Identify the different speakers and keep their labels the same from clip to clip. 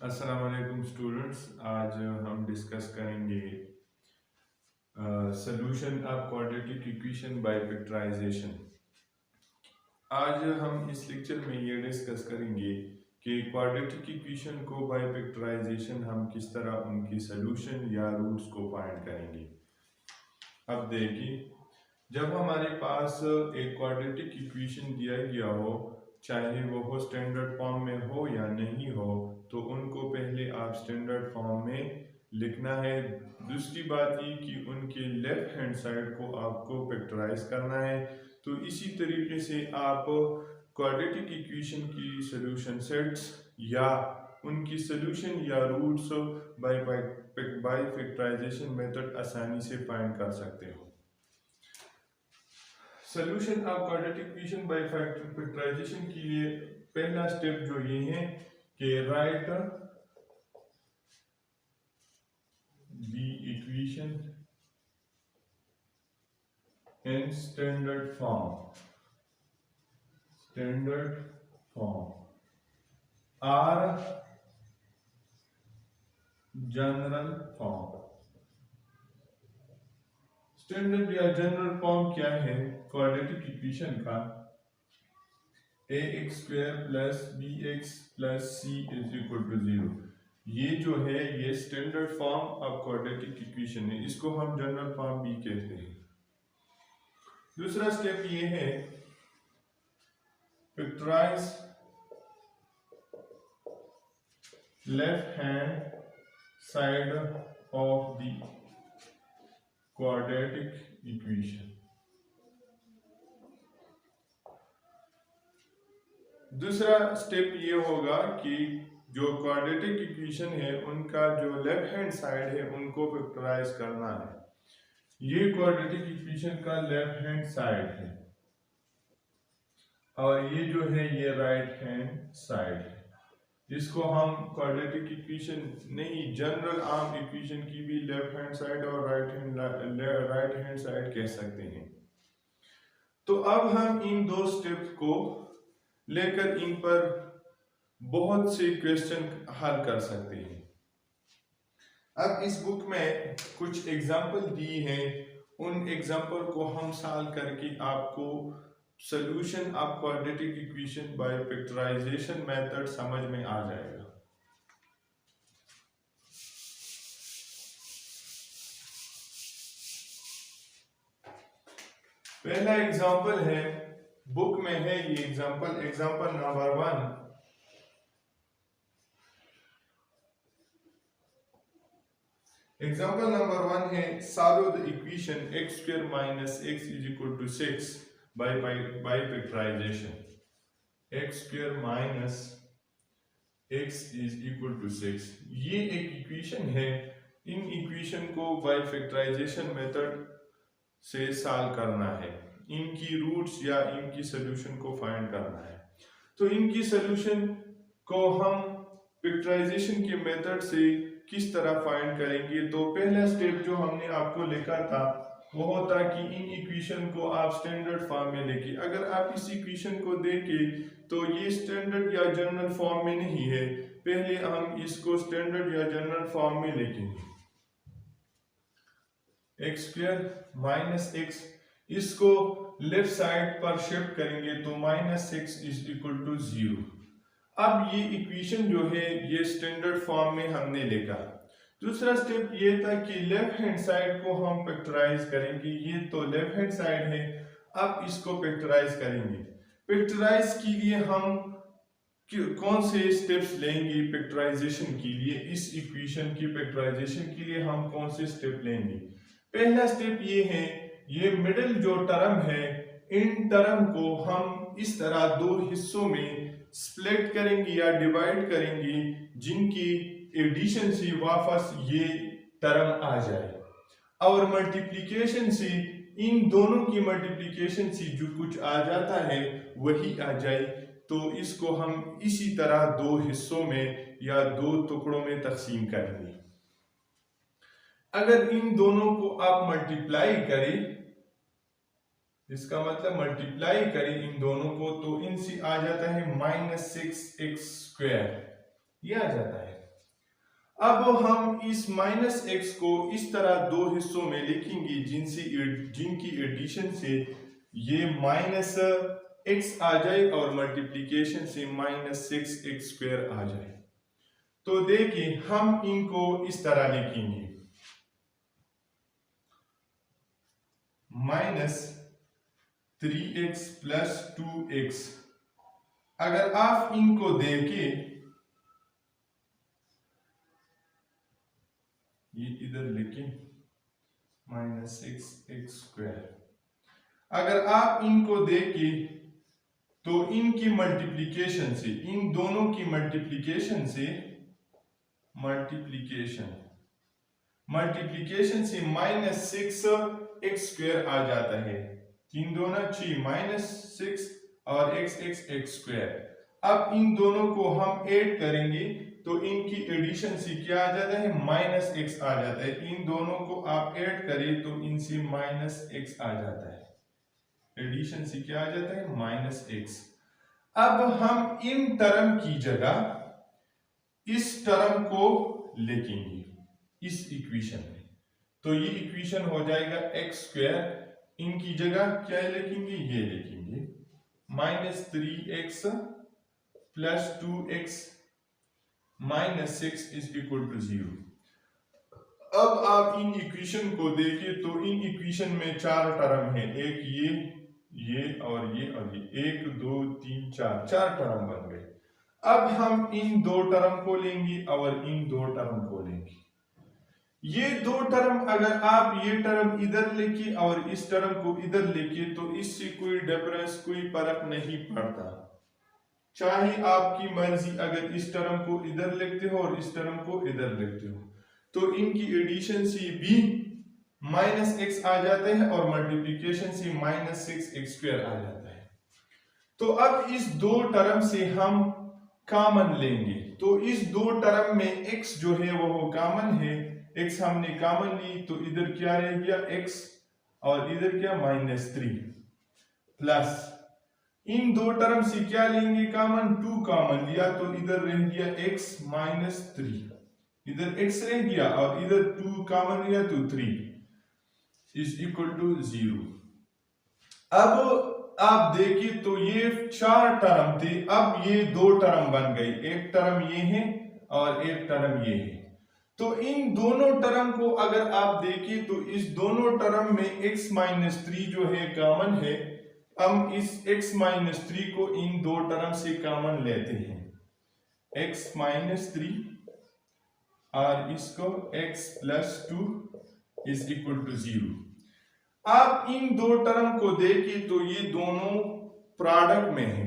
Speaker 1: अस्सलाम वालेकुम स्टूडेंट्स। आज हम डिस्कस करेंगे solution of quadratic equation by factorisation. आज हम इस लेक्चर में ये डिस्कस करेंगे कि क्वाड्रेटिक इक्वेशन को बाय फैक्टराइजेशन हम किस तरह उनकी सॉल्यूशन या रूट्स को फाइंड करेंगे। अब देखिए, जब हमारे पास एक क्वाड्रेटिक इक्वेशन दिया गया हो, चाहे वो हो स्टैंडर्ड फॉर्म में हो या नहीं हो, तो उनको पहले आप स्टैंडर्ड फॉर्म में लिखना है। दूसरी बात ये कि उनके लेफ्ट हैंड साइड को आपको फैक्टराइज करना है। तो इसी तरीके से आप क्वाड्रेटिक इक्वेशन की सॉल्यूशन सेट्स या उनकी सॉल्यूशन या रूट्स बाय फैक्टराइजेशन मेथड आसानी से फाइंड कर सकते हो। Solution of quadratic equation by factorisation के लिए पहला स्टेप जो ये है कि write the equation in standard form or general form. Standard या जनरल फॉर्म क्या है क्वाड्रेटिक इक्वेशन का? ax² plus bx plus c is equal to 0। ये जो है ये standard form of quadratic equation है, इसको हम जनरल फॉर्म भी कहते हैं। दूसरा स्टेप ये है factorise left hand side of the quadratic equation. दूसरा स्टेप ये होगा कि जो क्वाड्रेटिक इक्वेशन है उनका जो लेफ्ट हैंड साइड है उनको फैक्टराइज करना है। ये क्वाड्रेटिक इक्वेशन का लेफ्ट हैंड साइड है और ये जो है ये राइट हैंड साइड है। इसको हम क्वाड्रेटिक इक्वेशन नहीं, जनरल आम इक्वेशन की भी लेफ्ट हैंड साइड और राइट हैंड साइड कह सकते हैं। तो अब हम इन दो स्टेप्स को लेकर इन पर बहुत से क्वेश्चन हल कर सकते हैं। अब इस बुक में कुछ एग्जाम्पल दी हैं, उन एग्जाम्पल को हम सॉल्व करके आपको solution of quadratic equation by factorisation method समझ में आ जाएगा। पहला एग्जाम्पल है, बुक में है ये एग्जाम्पल नंबर 1। एग्जाम्पल नंबर 1 है solve the equation x² minus x is equal to 6 by factorisation. x² minus x is equal to 6, ये एक इक्वेशन है। इन इक्वेशन को बाय फैक्टराइजेशन मेथड से सॉल्व करना है, इनकी रूट्स या इनकी सॉल्यूशन को फाइंड करना है। तो इनकी सॉल्यूशन को हम फैक्टराइजेशन के मेथड से किस तरह फाइंड करेंगे? तो पहला स्टेप जो हमने आपको लिखा था वो होता कि इन इक्वेशन को आप स्टैंडर्ड फॉर्म में लेके, अगर आप इस इक्वेशन को देखें तो ये स्टैंडर्ड या जनरल फॉर्म में नहीं है, पहले हम इसको स्टैंडर्ड या जनरल फॉर्म में लिखेंगे। x² माइनस x, इसको लेफ्ट साइड पर शिफ्ट करेंगे तो माइनस 6 इज इक्वल टू 0। अब ये इक्वेशन जो है ये स्टैंडर्ड फॉर्म में हमने लिखा। दूसरा स्टेप ये था कि लेफ्ट हैंड साइड को हम फैक्टराइज करेंगे। ये तो लेफ्ट हैंड साइड है, अब इसको फैक्टराइज करेंगे। फैक्टराइज के लिए हम कौन से स्टेप्स लेंगे फैक्टराइजेशन के लिए? इस इक्वेशन की फैक्टराइजेशन के लिए हम कौन से स्टेप लेंगे? पहला स्टेप ये है, ये मिडिल जो टर्म है इन टर्म को हम इस तरह दो हिस्सों में स्प्लिट करेंगे या डिवाइड करेंगे जिनकी एडिशन से वापस ये टर्म आ जाए और मल्टीप्लिकेशन से इन दोनों की मल्टीप्लिकेशन से जो कुछ आ जाता है वही आ जाए। तो इसको हम इसी तरह दो हिस्सों में या दो टुकड़ों में तकसीम करेंगे। अगर इन दोनों को आप मल्टीप्लाई करें, इसका मतलब मल्टीप्लाई करें इन दोनों को, तो इनसे आ जाता है -6x², ये आ जाता है। अब हम इस माइनस एक्स को इस तरह दो हिस्सों में लिखेंगे जिनकी एडिशन से ये माइनस एक्स आ जाए और मल्टीप्लिकेशन से माइनस 6x² आ जाए। तो देखिए हम इनको इस तरह लिखेंगे, -3x + 2x। अगर आप इनको देखें, ये इधर लिखें -6x²। अगर आप इनको देखें तो इनकी मल्टीप्लिकेशन से, इन दोनों की मल्टीप्लिकेशन से -6x² आ जाता है। 3 दूना 6 -6 और x²। अब इन दोनों को हम ऐड करेंगे तो इनकी एडिशन से क्या आ जाता है, -x आ जाता है। इन दोनों को आप ऐड करें तो इनसे -x आ जाता है। एडिशन से क्या आ जाता है, -x। अब हम इन टर्म की जगह इस टर्म को लिखेंगे इस इक्वेशन में। तो ये इक्वेशन हो जाएगा x²। इनकी जगह क्या लिखेंगे, ये लिखेंगे -3x + 2x -6 = 0। अब आप इन इक्वेशन को देखें तो इन इक्वेशन में 4 टर्म हैं, एक ये और ये 1 2 3 4 टर्म बन गए। अब हम इन 2 टर्म को लेंगे और इन 2 टर्म को लेंगे। ये 2 टर्म अगर आप ये टर्म इधर लिखिए और इस टर्म को इधर लिखिए तो इससे कोई डिफरेंस, कोई फर्क नहीं पड़ता। चाहे आपकी मर्जी, अगर इस टर्म को इधर लिखते हो और इस टर्म को इधर लिखते हो तो इनकी एडिशन से भी -x आ जाता है और मल्टीप्लिकेशन से -6x² आ जाता है। तो अब इस 2 टर्म से हम कॉमन लेंगे, तो इस 2 टर्म में x जो है वो कॉमन है। x हमने कॉमन ली तो इधर क्या रह गया, x और इधर क्या, -3 प्लस इन 2 टर्म से क्या लेंगे कॉमन, 2 कॉमन लिया तो इधर रह गया x -3, इधर x रह गया और इधर 2 कॉमन लिया तो 3 = 0। अब आप देखिए तो ये 4 टर्म थे, अब ये 2 टर्म बन गई, एक टर्म ये है और एक टर्म ये है। तो इन दोनों टर्म को अगर आप देखिए तो इस दोनों टर्म में x -3 जो है कॉमन है। हम इस x -3 को इन 2 टर्म से कॉमन लेते हैं, x -3 और इसको x + 2 = 0। आप इन 2 टर्म को देखिए तो ये दोनों प्रोडक्ट में है।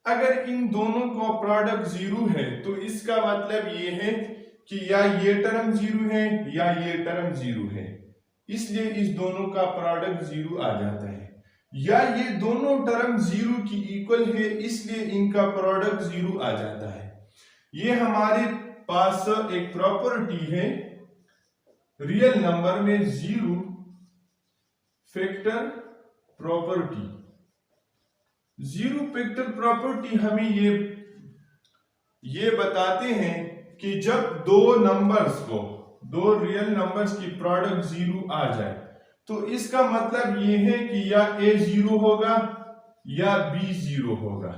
Speaker 1: अगर इन दोनों का प्रोडक्ट 0 है तो इसका मतलब ये है कि या ये टर्म 0 है या ये टर्म 0 है, इसलिए इस दोनों का प्रोडक्ट 0 आ जाता है। या ये दोनों टर्म 0 की इक्वल है, इसलिए इनका प्रोडक्ट 0 आ जाता है। ये हमारे पास एक प्रॉपर्टी है रियल नंबर में, 0 फैक्टर प्रॉपर्टी। 0 फैक्टर प्रॉपर्टी हमें ये बताते हैं कि जब दो रियल नंबर्स की प्रोडक्ट 0 आ जाए तो इसका मतलब ये है कि या a 0 होगा या b 0 होगा,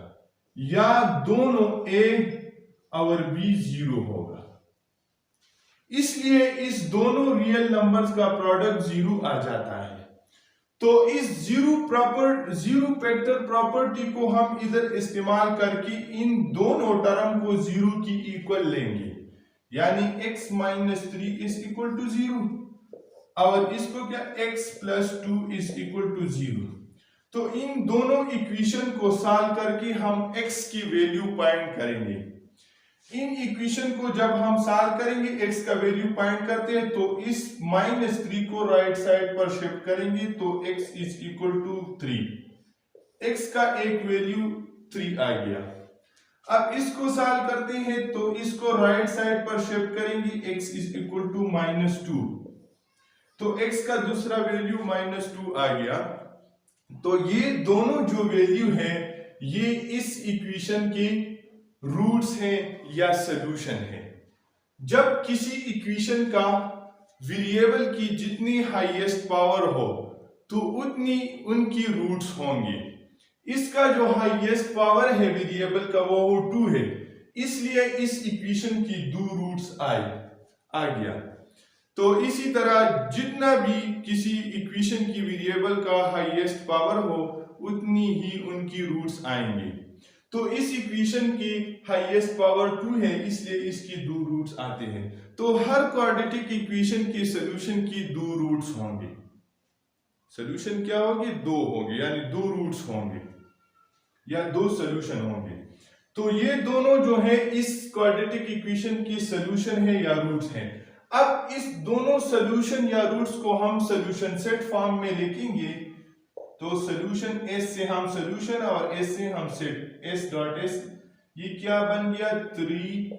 Speaker 1: या दोनों a और b 0 होगा। इसलिए इस दोनों रियल नंबर्स का प्रोडक्ट 0 आ जाता है। तो इस 0 फैक्टर प्रॉपर्टी को हम इधर इस्तेमाल करके इन दोनों टर्म को 0 की इक्वल लेंगे, यानी x -3 = 0 और इसको क्या, x + 2 = 0। तो इन दोनों इक्वेशन को सॉल्व करके हम x की वैल्यू फाइंड करेंगे। इन इक्वेशन को जब हम सॉल्व करेंगे, x का वैल्यू फाइंड करते हैं तो इस -3 को राइट साइड पर शिफ्ट करेंगे तो x = 3, x का एक वैल्यू 3 आ गया। अब इसको सॉल्व करते हैं तो इसको राइट साइड पर शिफ्ट करेंगे, x = -2, तो x का दूसरा वैल्यू -2 आ गया। तो ये दोनों जो वैल्यू है ये इस इक्वेशन के रूट्स हैं या सॉल्यूशन है। जब किसी इक्वेशन का वेरिएबल की जितनी हाईएस्ट पावर हो तो उतनी उनकी रूट्स होंगे। इसका जो हाईएस्ट पावर है वेरिएबल का वो 2 है, इसलिए इस इक्वेशन की 2 रूट्स आ गया। तो इसी तरह जितना भी किसी इक्वेशन की वेरिएबल का हाईएस्ट पावर हो उतनी ही उनकी रूट्स आएंगे। तो इस इक्वेशन की हाईएस्ट पावर 2 है, इसलिए इसकी 2 रूट्स आते हैं। तो हर क्वाड्रेटिक इक्वेशन के सॉल्यूशन की 2 रूट्स होंगे। सॉल्यूशन क्या होंगे? 2 होंगे, यानी 2 रूट्स होंगे या 2 सॉल्यूशन होंगे। तो ये दोनों जो है इस क्वाड्रेटिक इक्वेशन की सॉल्यूशन है या रूट्स हैं। अब इस दोनों सॉल्यूशन या रूट्स को हम सॉल्यूशन सेट फॉर्म में लिखेंगे। तो सॉल्यूशन एस से हम सॉल्यूशन और एस से हम सेट, एस डॉट एस, ये क्या बन गया? 3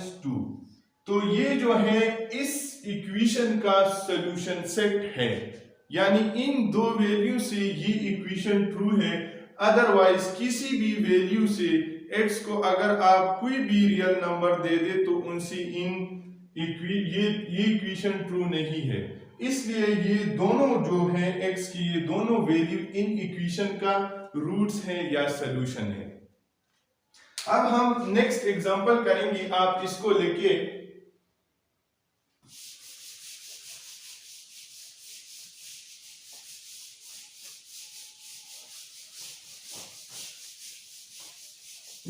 Speaker 1: - 2। तो ये जो है इस इक्वेशन का सॉल्यूशन सेट है, यानी इन दो वैल्यू से ये इक्वेशन ट्रू है। अदरवाइज किसी भी वैल्यू से x को अगर आप कोई भी रियल नंबर दे दे तो उनसे ये इक्वेशन ट्रू नहीं है। इसलिए ये दोनों जो है x की ये दोनों वैल्यू इन इक्वेशन का रूट्स है या सॉल्यूशन है। अब हम नेक्स्ट एग्जांपल करेंगे, आप इसको लेके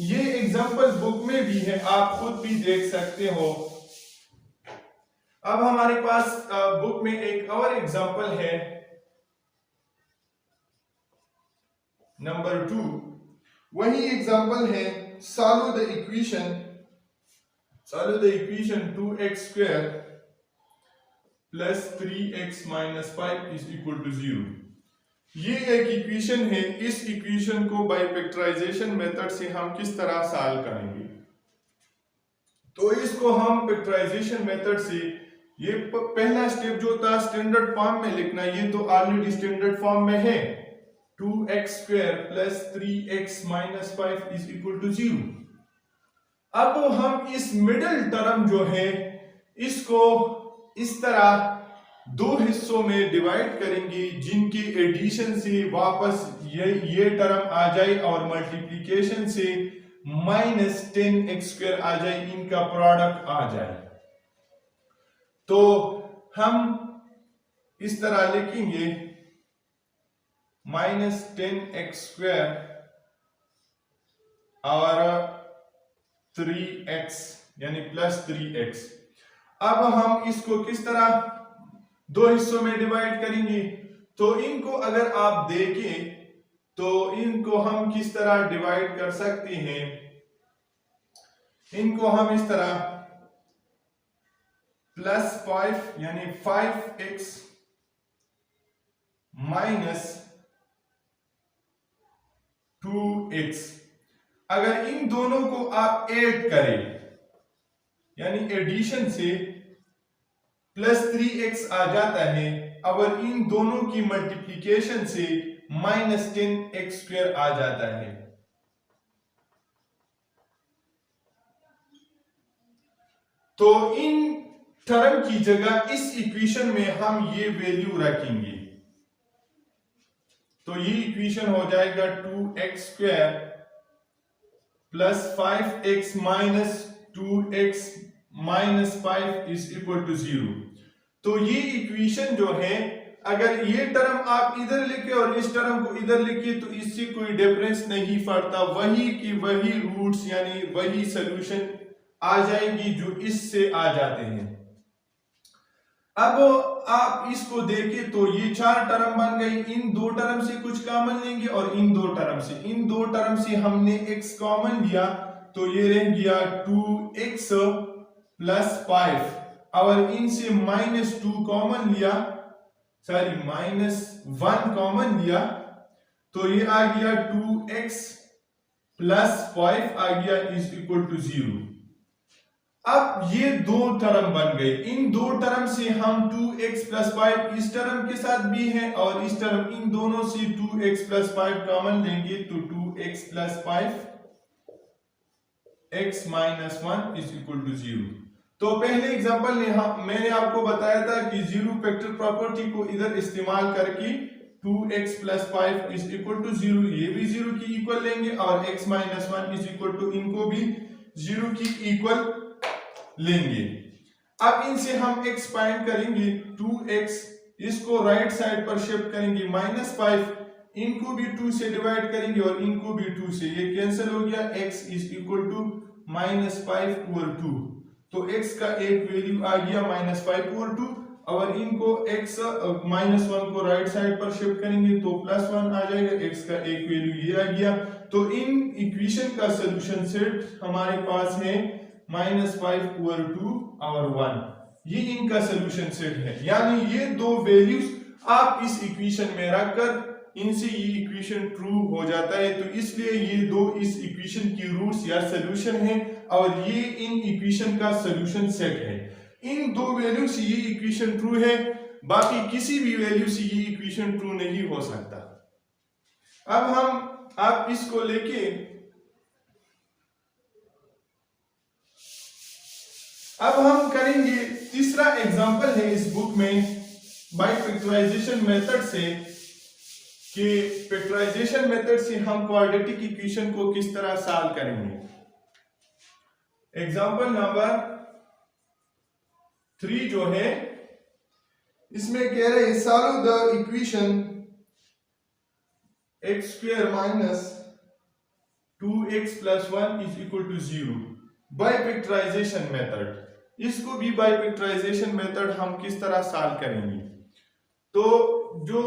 Speaker 1: ये एग्जांपल बुक में भी है, आप खुद भी देख सकते हो। अब हमारे पास बुक में एक और एग्जांपल है, नंबर 2। वही एग्जांपल है, solve the equation 2x² + 3x - 5 = 0। ये एक इक्वेशन है। इस इक्वेशन को बाय फैक्टराइजेशन मेथड से हम किस तरह सॉल्व करेंगे? तो इसको हम फैक्टराइजेशन मेथड से, ये पहला स्टेप जो था स्टैंडर्ड फॉर्म में लिखना, ये तो ऑलरेडी स्टैंडर्ड फॉर्म में है। 2x² + 3x - 5 = 0। अब हम इस मिडिल टर्म जो है इसको इस तरह 2 हिस्सों में डिवाइड करेंगे, जिनके एडिशन से वापस ये टर्म आ जाए और मल्टीप्लिकेशन से -10x² आ जाए, इनका प्रोडक्ट आ जाए। तो हम इस तरह लिखेंगे -10x² और 3x यानी +3x। अब हम इसको किस तरह 2 हिस्सों में डिवाइड करेंगे? तो इनको अगर आप देखें तो इनको हम किस तरह डिवाइड कर सकते हैं? इनको हम इस तरह +5 यानी 5x - 2x, अगर इन दोनों को आप ऐड करें यानी एडिशन से +3x आ जाता है, और इन दोनों की मल्टीप्लिकेशन से -10x² आ जाता है। तो इन टर्म की जगह इस इक्वेशन में हम ये वैल्यू रखेंगे। तो ये इक्वेशन हो जाएगा 2x² + 5x - 2x - 5 = 0। तो ये इक्वेशन जो है, अगर ये टर्म आप इधर लिखे और इस टर्म को इधर लिखे तो इससे कोई डिफरेंस नहीं पड़ता, वही की वही रूट्स यानी वही सॉल्यूशन आ जाएगी जो इससे आ जाते हैं। अब आप इसको देखें तो ये 4 टर्म बन गई। इन 2 टर्म से कुछ कॉमन लेंगे और इन 2 टर्म से हमने x कॉमन लिया, तो ये रह गया 2x + 5, और इनसे -2 कॉमन लिया, सॉरी -1 कॉमन लिया, तो ये आ गया 2x + 5 आ गया = 0। अब ये 2 टर्म बन गए। इन 2 टर्म से हम 2x + 5 इस टर्म के साथ भी है और इस टर्म, इन दोनों से 2x + 5 कॉमन लेंगे तो 2x + 5 x minus 1 is equal to 0। तो पहले एग्जांपल में मैंने आपको बताया था कि जीरो फैक्टर प्रॉपर्टी को इधर इस्तेमाल करके 2x plus 5 is equal to 0, ये भी 0 की इक्वल लेंगे और x minus 1 is equal to, इनको भी 0 की इक्वल लेंगे। अब इनसे हम x फाइंड करेंगे, 2x इसको राइट साइड पर शिफ्ट करेंगे, माइनस 5 इनको भी 2 से डिवाइड करेंगे और इनको भी 2 से, ये कैंसिल हो गया, x is equal to minus 5 over 2। तो x का एक वैल्यू आ गया माइनस 5 ओवर 2 और इनको x माइनस 1 को राइट साइड पर शिफ्ट करेंगे तो प्लस 1 आ जाएगा, x का एक वैल्यू ये आ गया। तो इन इक्वेशन का सोल्यूशन सेट हमारे पास है माइनस 5 ओवर 2 और 1, ये इनका सोल्यूशन सेट है। यानी ये दो वैल्यूज आप इस इक्वेशन में रखकर इनसे ये इक्वेशन ट्रू हो जाता है, तो इसलिए ये दो इस इक्वेशन की रूट्स या सोल्यूशन है और ये इन इक्वेशन का सोल्यूशन सेट है। इन दो वैल्यू से ये इक्वेशन ट्रू है, बाकी किसी भी वैल्यू से ये इक्वेशन ट्रू नहीं हो सकता। अब आप इसको लेके अब हम करेंगे तीसरा एग्जांपल है इस बुक में बाय फैक्टराइजेशन मेथड से, कि फैक्टराइजेशन मेथड से हम क्वाड्रेटिक इक्वेशन को किस तरह सॉल्व करेंगे। एग्जांपल नंबर 3 जो है इसमें कह रहे हैं solve the equation x square minus 2x plus 1 is equal to 0 by factorisation method. इसको भी बाय फैक्टराइजेशन मेथड हम किस तरह सॉल्व करेंगे। तो जो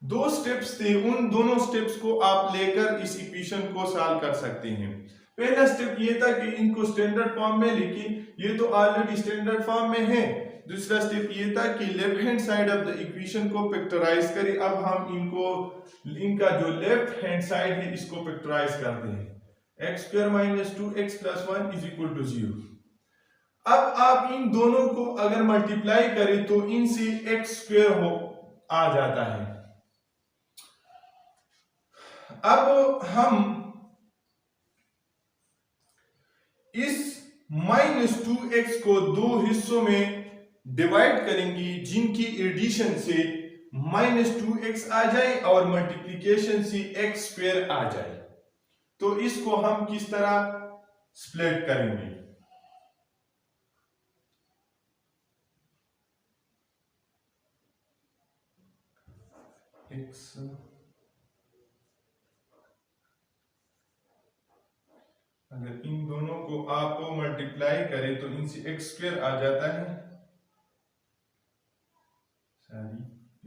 Speaker 1: दो स्टेप्स थे उन दोनों स्टेप्स को आप लेकर इस इक्वेशन को सॉल्व कर सकते हैं। पहला स्टेप ये था कि इनको स्टैंडर्ड फॉर्म में लिखी, ये तो ऑलरेडी स्टैंडर्ड फॉर्म में है। दूसरा स्टेप ये था कि left hand side of the equation को फैक्टराइज करें। अब हम इनका जो लेफ्ट हैंड साइड है इसको फैक्टराइज करते हैं, x square minus 2x plus 1 is equal to 0। अब आप इन दोनों को अगर मल्टीप्लाई करें तो इनसे x स्क्वायर आ जाता है। अब हम इस माइनस 2x को दो हिस्सों में डिवाइड करेंगे जिनकी एडिशन से माइनस 2x आ जाए और मल्टीप्लिकेशन से x स्क्वायर आ जाए। तो इसको हम किस तरह स्प्लिट करेंगे। अगर इन दोनों को आप मल्टीप्लाई करें तो इनसे x स्क्वायर आ जाता है।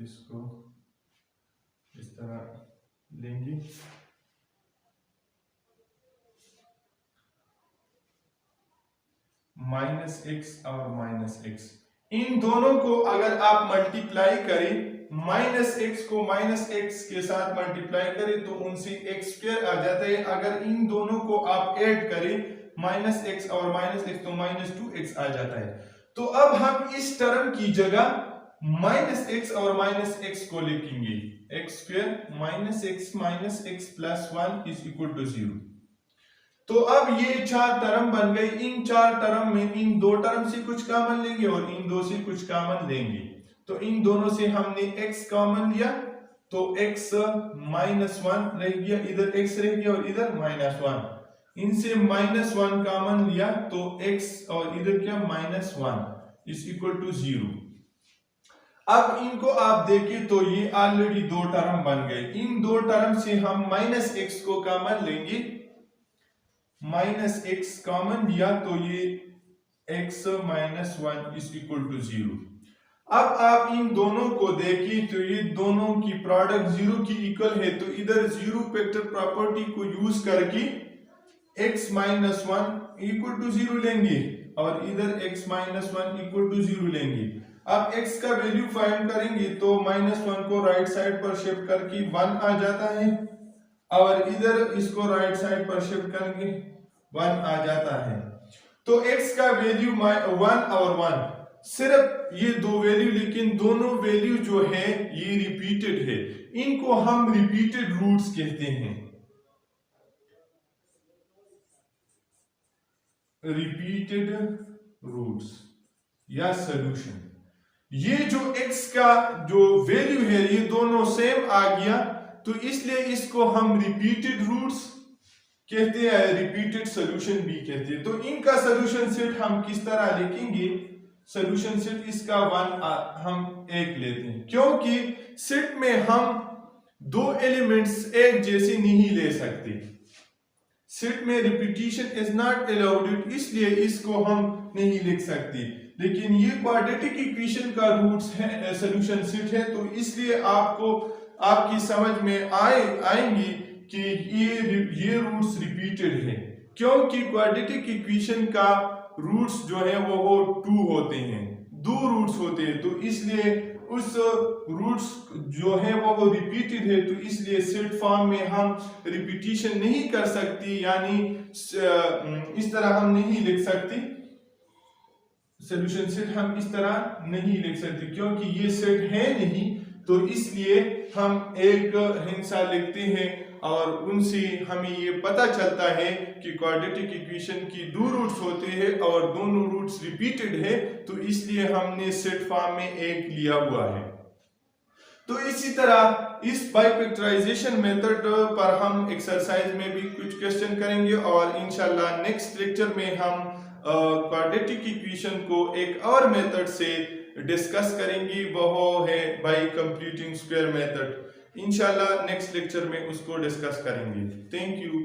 Speaker 1: इसको इस तरह लेंगे, माइनस x और माइनस x, इन दोनों को अगर आप मल्टीप्लाई करें, माइनस x को माइनस x के साथ मल्टीप्लाई करें तो उनसे x स्क्वायर आ जाता है। अगर इन दोनों को आप ऐड करें माइनस x और माइनस x तो माइनस 2x आ जाता है। तो अब हम इस टर्म की जगह माइनस x और माइनस x को लिखेंगे, x square minus x plus 1 is equal to 0। तो अब ये चार टर्म बन गई। इन चार टर्म में इन दो टर्म से कुछ कॉमन लेंगे और इन दो से कुछ कॉमन लेंगे। तो इन दोनों से हमने x कॉमन लिया तो x माइनस 1 रह गया, इधर x रह गया और इधर माइनस 1। इनसे माइनस 1 कॉमन लिया तो x और इधर क्या माइनस 1 इज इक्वल टू 0। अब इनको आप देखें तो ये ऑलरेडी दो टर्म बन गए। इन दो टर्म से हम माइनस x को कॉमन लेंगे, माइनस x कॉमन लिया तो ये x minus 1 is equal to 0। अब आप इन दोनों को देखिए तो ये दोनों की प्रोडक्ट 0 की इक्वल है, तो इधर जीरो फैक्टर प्रॉपर्टी को यूज करके x माइनस 1 इक्वल टू 0 लेंगे और इधर x माइनस 1 इक्वल टू 0 लेंगे। अब x का वैल्यू फाइंड करेंगे तो माइनस 1 को राइट साइड पर शिफ्ट करके 1 आ जाता है और इधर इसको राइट साइड पर शिफ्ट करके 1 आ जाता है। तो x का वैल्यू 1 और 1, सिर्फ ये दो वैल्यू, लेकिन दोनों वैल्यू जो है ये रिपीटेड है। इनको हम रिपीटेड रूट्स कहते हैं। रिपीटेड रूट्स या सॉल्यूशन। ये जो x का जो वैल्यू है ये दोनों सेम आ गया, तो इसलिए इसको हम रिपीटेड रूट्स कहते हैं, रिपीटेड सॉल्यूशन भी कहते हैं। तो इनका सॉल्यूशन सेट हम किस तरह लिखेंगे? सॉल्यूशन सेट इसका 1 हम 1 लेते हैं, क्योंकि सेट में हम दो एलिमेंट्स एक जैसे नहीं ले सकते। सेट में रिपीटिशन इज नॉट अलाउड, इसलिए इसको हम नहीं लिख सकते। लेकिन ये क्वाड्रेटिक इक्वेशन का रूट्स है, सॉल्यूशन सेट है, तो इसलिए आपको आपकी समझ में आएंगी कि ये रूट्स रिपीटेड है, क्योंकि क्वाड्रेटिक इक्वेशन का रूट्स जो है वो 2 होते हैं, 2 रूट्स होते हैं, तो इसलिए उस रूट्स जो है वो रिपीटेड है, तो इसलिए सेट फॉर्म में हम रिपीटिशन नहीं कर सकती, यानी इस तरह हम नहीं लिख सकती। सॉल्यूशन सेट हम इस तरह नहीं लिख सकते, क्योंकि ये सेट है नहीं, तो इसलिए हम एक हिंसा लिखते हैं और उनसे हमें ये पता चलता है कि क्वाड्रेटिक इक्वेशन की 2 रूट्स होते हैं और दोनों रूट्स रिपीटेड है, तो इसलिए हमने सेट फॉर्म में एक लिया हुआ है। तो इसी तरह इस बाइफैक्टराइजेशन मेथड पर हम एक्सरसाइज में भी कुछ क्वेश्चन करेंगे और इंशाल्लाह नेक्स्ट लेक्चर में हम क्वाड्रेटिक इक्वेशन को एक और मेथड से डिस्कस करेंगे, वो है बाय कंप्यूटिंग स्क्वायर मेथड। इंशाल्लाह नेक्स्ट लेक्चर में उसको डिस्कस करेंगे। Thank you.